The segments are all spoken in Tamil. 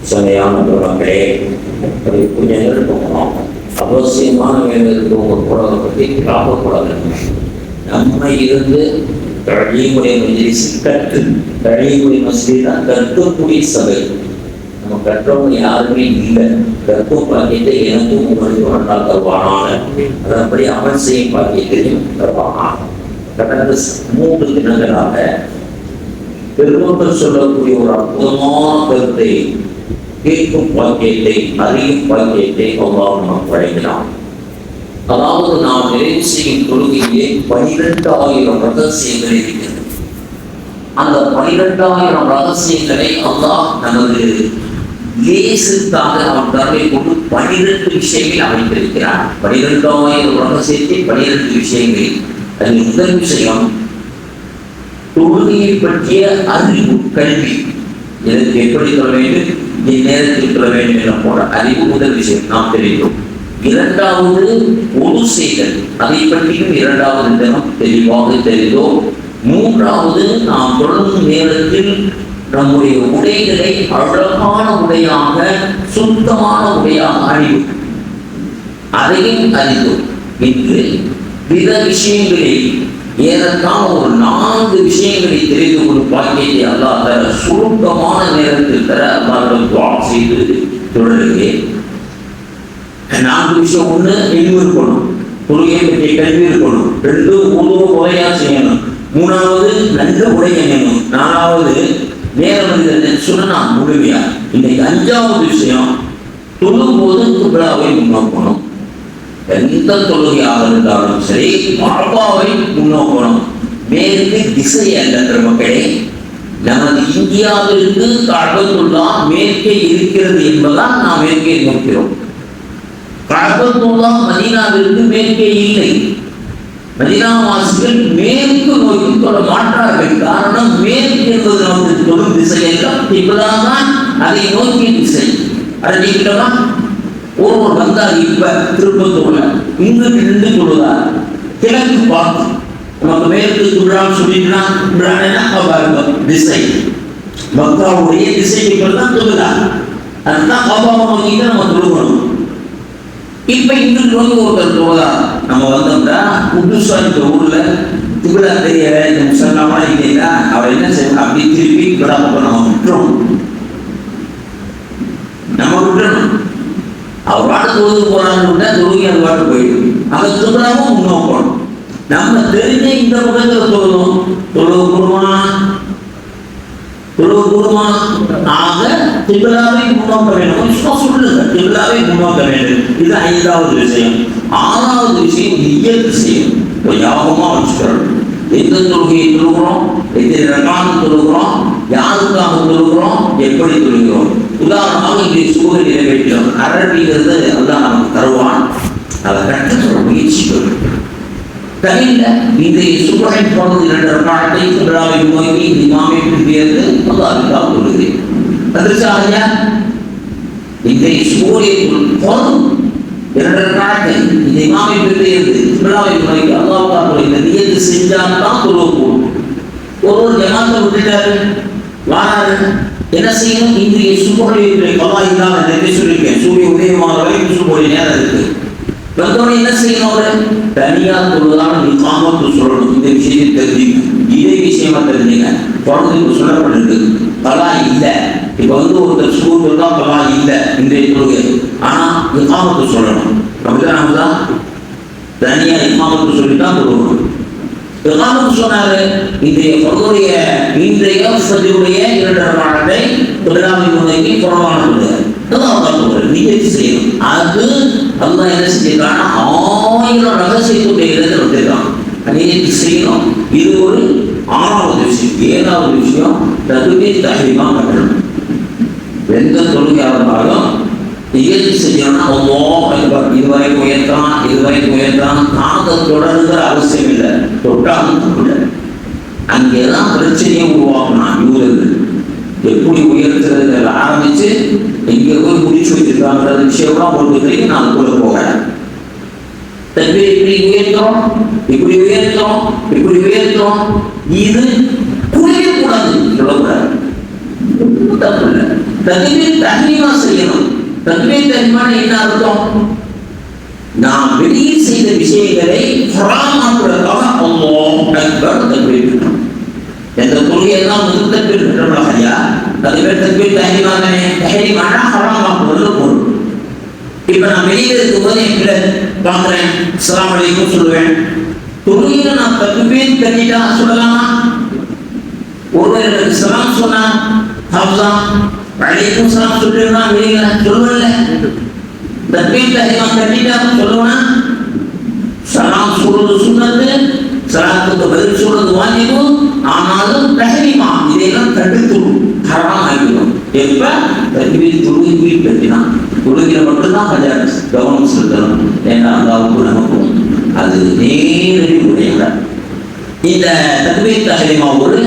சமையான உறவுகளே, கொஞ்ச நேரம் போகலாம். அவசியமான வேலைகளுக்கு உங்க குழந்தை பற்றி லாபக்கூடாது. நம்ம இருந்து தழிமுறை மஜ்லிஸ் தழிமுறை மஸ்ஜித் தான் கற்கக்கூடிய சபை. நம்ம கற்றவங்க யாருமே இல்லை. கற்கும் பாக்கியத்தை எனக்கும் உங்களுக்கு ஒன்றால் தருவானான, அதன்படி அமல் செய்யும் பாக்கியத்தையும் தருவானான. கடந்த 3 தினங்களாக பெருமக்கள் சொல்லக்கூடிய ஒரு அற்புதமான கருத்தை, கேட்கும் பாக்கியத்தை, அறியும் பாக்கியத்தை அல்லாஹ் நமக்கு வழங்கினான். அதாவது நாம் நிறைவு செய்யும் தொழுகையிலே 12,000 ரகசியங்கள் இருக்கிறது. அந்த 12,000 ரகசியங்களை அல்லாஹ் நமது லேசுக்காக அவன் கருவை கொண்டு 12 விஷயங்கள் அமைத்திருக்கிறார். 12,000 ரகசியத்தை 12 விஷயங்கள். அதில் முதல் விஷயம் தொழுகையை பற்றிய அறிவு, கல்வி. இதற்கு எப்படி சொல்ல வேண்டும், இந்நேரத்தில் சொல்ல வேண்டும் என போல அறிவு முதல் விஷயம் நாம் தெரிந்தோம். 2வது ஒழு செய்தல், அதை பற்றியும் 2வது தினம் தெளிவாக தெரிந்தோம். 3வது நாம் தொடரும் நேரத்தில் நம்முடைய உடைகளை அழகான உடையாக, சுத்தமான உடையாக அறிவு, அதையும் அறிந்தோம். இன்று பிற விஷயங்களில் ஏறத்தாழ ஒரு 4 விஷயங்களை தெரிந்து கொள்ளும் பாக்கியத்தை அல்லாஹ் தர சுருக்கமான நேரத்தில் தர அல்லாஹ்விடம் துஆ செய்து தொடருகிறேன். 4 விஷயம். 1, அறிவு இருக்கணும், தொழுகை பற்றிய கல்வி இருக்கணும். 2, உணவு முறையா செய்யணும். 3வது நல்ல உடை அணியணும். 4வது நேரம் சொன்னா முழுமையா. இன்னைக்கு 5வது விஷயம், தொழும்போது கிப்லாவை முன்னோக்கணும். எந்த தொழுகையாக இருந்தாலும் சரி, மரபாவை முன்னோக்கணும். மேற்கு திசை அல்ல மக்களே. நமது இந்தியாவிற்கு கஅபத்துல்லா மேற்கே இருக்கிறது என்பதால் நாம் மேற்கே நோக்கிறோம். கஅபத்துல்லா மதீனாவிற்கு மேற்கே இல்லை. மதீனாவாசிகள் மேற்கு நோக்கி தொழ மாட்டார்கள். காரணம், மேற்கு என்பது நமக்கு தொழும் திசை எல்லாம் கிப்லா தான், அதை நோக்கிய திசை. அதை நீக்கிட்டோம்னா ஒருவர் வந்தார். இப்ப திருப்பத்தூர்ல இங்கு நின்று தொழுதார், கிழக்கு பார்த்து. நமக்கு மேற்கு துள்ளான்னு சொல்லிட்டுனா திசை, மக்காவுடைய திசைக்கு தான் தொழுதார். அதுதான் கபாவை நோக்கி தான் நம்ம தொழுகணும். இப்ப இங்கு நோக்கி ஒருத்தர் தொழுதார். நம்ம வந்தோம்னா புதுசா இந்த ஊர்ல திபுலா தெரியல, இந்த முசல்லாமா இல்லையா, அவர் என்ன செய்யணும், அப்படி திருப்பி நம்ம விட்டுறணும். அவர் பாட்டு தொழுது போறான்னு தொழுகி அது பாட்டு போயிடும். அதை திரும்பவும் முன்னோக்கணும். நம்ம தெரிஞ்ச இந்த முகத்தில் தொழுதும் தொழுகுமா ஆக திபுலாவை முன்னோக்க வேண்டும். சொல்லுங்க, திபுலாவை முன்னோக்க வேண்டும். இது 5வது விஷயம். 6வது விஷயம் நிய்யத் செய்யும். யாபமா வச்சுக்கிறோம். எந்த தொழுகையை தொழுகிறோம், எத்தனை ரகாத் தொழுகிறோம், யாருக்காக தொழுகிறோம், எப்படி தொழுகிறோம். உதாரணமாக இங்கே சுபஹ் நிறைவேற்றோம். அரபிங்கிறது அல்லாஹ் நமக்கு தருவான். அதை கற்றுக்கிற முயற்சி தவிர இன்றைய சுபஹை போனது 2 ரகாத்தை கிப்லாவை நோக்கி இமாமை பிடிக்கிறது அல்லாஹ்வுக்காக தொழுகிறேன். அதற்காக இன்றைய சூரியன் போதும் 2 ரகாத்தை இந்த இமாமை பிடிக்கிறது கிப்லாவை நோக்கி அல்லாஹ்வுக்காக தொழுகிறேன். நியத்து செஞ்சால் தான் தொழுவோம். ஒரு ஜமாத்தை விட்டுட்டாரு, வாராரு, என்ன செய்யணும், இன்றைய சுபஹையுடைய கவாயிதான் நிறைய சொல்லியிருக்கேன். சூரிய உதயமான வரைக்கும் சுபஹை நேரம் இருக்கு. வந்தோடனே என்ன செய்யணும், அவரு தனியா தொழுதான இகாமத்து சொல்லணும். இந்த விஷயத்தை தெரிஞ்சுங்க, இதே விஷயமா தெரிஞ்சுங்க. தொடர்ந்து சொல்லப்பட்டிருக்கு கலா இல்லை. இப்ப ஒருத்தர் ஸ்கூல் தான் கலா இல்லை இன்றைய தொழுகை, ஆனா இகாமத்து சொல்லணும். அப்படிதான் நம்ம தான் தனியா இகாமத்து சொல்லித்தான் தொழுகணும். இகாமத்து சொன்னாரு. இன்றைய ஃபஜ்ருடைய 2 ரகாத்தை கிப்லாவை முன்னோக்கி குர்ஆன் சொல்றாரு. நியத்து செய்யணும். அது அல்லாஹ் என்ன செஞ்சிருக்கான்னா 1000 ரகசியத்துடைய இடத்துல வச்சிருக்கான். நியத்து செய்யணும். இது ஒரு 6வது விஷயம். 7வது விஷயம் தக்பீர் தஹ்ரீமா கட்டணும். எந்த தொழுகையாக இருந்தாலும் நியத்து செய்யணும்னா அல்லாஹ் அக்பர், இதுவரைக்கும் உயர்த்தான் நாங்கள் தொடருங்கிற அவசியம் இல்லை. தொட்டாலும் இல்லை. அங்கேதான் பிரச்சனையை உருவாக்கணும். யூதர்கள் எப்படி உயர்த்துறது ஆரம்பிச்சு எங்க போய் முடிச்சு வச்சிருக்காங்க விஷயம்லாம் உங்களுக்கு தெரியும். நான் அதுக்குள்ள போகிறேன். இப்படி உயர்த்தோம் இது புரியக்கூடாது, சொல்லக்கூடாது. தப்பு இல்லை. தக்பீர் தஹ்ரீமா செய்யணும். தக்பீர் தஹ்ரீமான என்ன அர்த்தம்? நாம் வெளியில் செய்த விஷயங்களை ஹராமாக்குறதுக்காக அல்லாஹ் அக்பர் தக்பீர். எந்த தொழிலெல்லாம் முதல் தக்பீர் கட்டணும் ஐயா, அது பேர் தக்பீர் தஹ்ரீமா தானே. தஹ்ரீமானா ஹராமாக்குறது பொருள். இப்ப நான் வெளியில இருக்கும்போது என் பிள்ளை பார்க்குறேன், அஸ்ஸலாமு அலைக்கும் சொல்லுவேன். தொழுகையில நான் தக்பீர் கட்டிட்டா சொல்லலாமா? ஒருவர் எனக்கு சலாம் சொன்னா ஹப்ஸா வலைக்கும் சலாம் சொல்லிருந்தா வெளியில சொல்லுவல்ல. தக்பீர் தஹ்ரீமா கட்டிட்டா சொல்லுவேனா? சலாம் சொல்றது சுன்னத்து, சலாத்துக்கு பதில் சொல்றது வாஜிபு. ஆனாலும் தஹ்ரீமா இதெல்லாம் தடுத்து ஹராம் ஆகிடும். எப்ப தக்பீர் தொழுகை கட்டினா தொழுகையில மட்டும்தான் கொஞ்சம் கவனம் செலுத்தணும். ஏன்னா அல்லாஹ்வுக்கு நமக்கும் அது நேரடி உரையில இந்த தக்பீர் தஹ்ரீமா ஒரு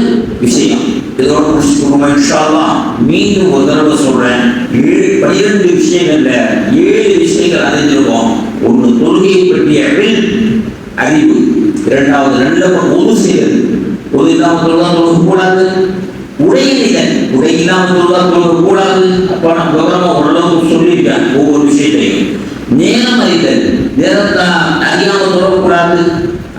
விஷயம். இதோட முடிச்சுக்கோங்க இன்ஷா அல்லாஹ். மீண்டும் ஒரு தடவை சொல்றேன், 12 விஷயங்கள்ல 7 விஷயங்கள் அறிஞ்சிருக்கோம். ஒன்று தொழுகையை பற்றிய அறிவு, இரண்டாவது நல்ல ஒது செய்வது, ஒது இல்லாமல் தொழுதா தொழுக கூடாது. உடையில உடை இல்லாமல் தொழுதா தொழுக கூடாது. அப்ப நான் கௌரவமா ஓரளவுக்கு சொல்லியிருக்கேன் ஒவ்வொரு விஷயத்தையும். நேரம் அறிதல், நேரத்தை அறியாமல் தொழக்கூடாது.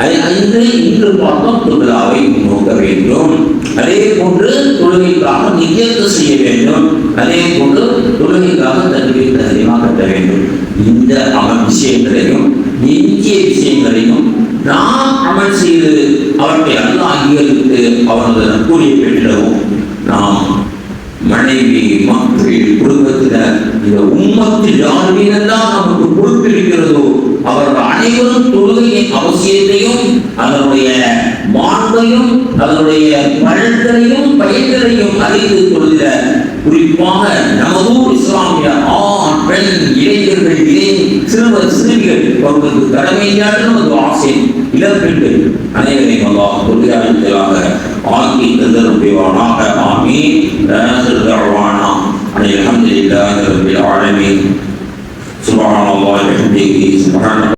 இன்று பார்த்தோம் தொழுகையை நோக்க வேண்டும். அதே போன்று தொழுகைக்காக நியத்து செய்ய வேண்டும். அதே போன்று தொழுகைக்காக தக்பீர் தஹ்ரீமா கட்ட வேண்டும். இந்த அமல் விஷயங்களையும் எஞ்சிய விஷயங்களையும் நாம் அமல் செய்து அவற்றை அல்லாஹ் அங்கீகரித்து அவனது நற்கூலியை பெற்றிடவும் நாம் மனைவி, மக்கள், குடும்பத்தினர், இந்த உம்மத்தில் யார் மீதெல்லாம் நமக்கு பொறுப்பிருக்கிறதோ அவர்கள் அனைவரும் தொழுகையின் அவசியத்தையும் அதனுடைய மாண்பையும் அதனுடைய பலன்களையும் பயன்களையும் அறிந்து கொள்கிற குறிப்பாக நமதூர் இஸ்லாமிய ஆண், பெண், இளைஞர்கள், சிறுவர், சிறுமிகள் அவர்களுக்கு கடமையான ஒரு ஆசை இளப்பெண்கள் அனைவரையும் அல்லாஹ் தொழுகையாளர்களாக ஆக்கி தந்தருள் புரிவானாக. ஆமீன். அல்ஹம்துலில்லாஹி ரப்பில் ஆலமீன். சுப்ஹானல்லாஹி வ பிஹம்திஹி சுப்ஹான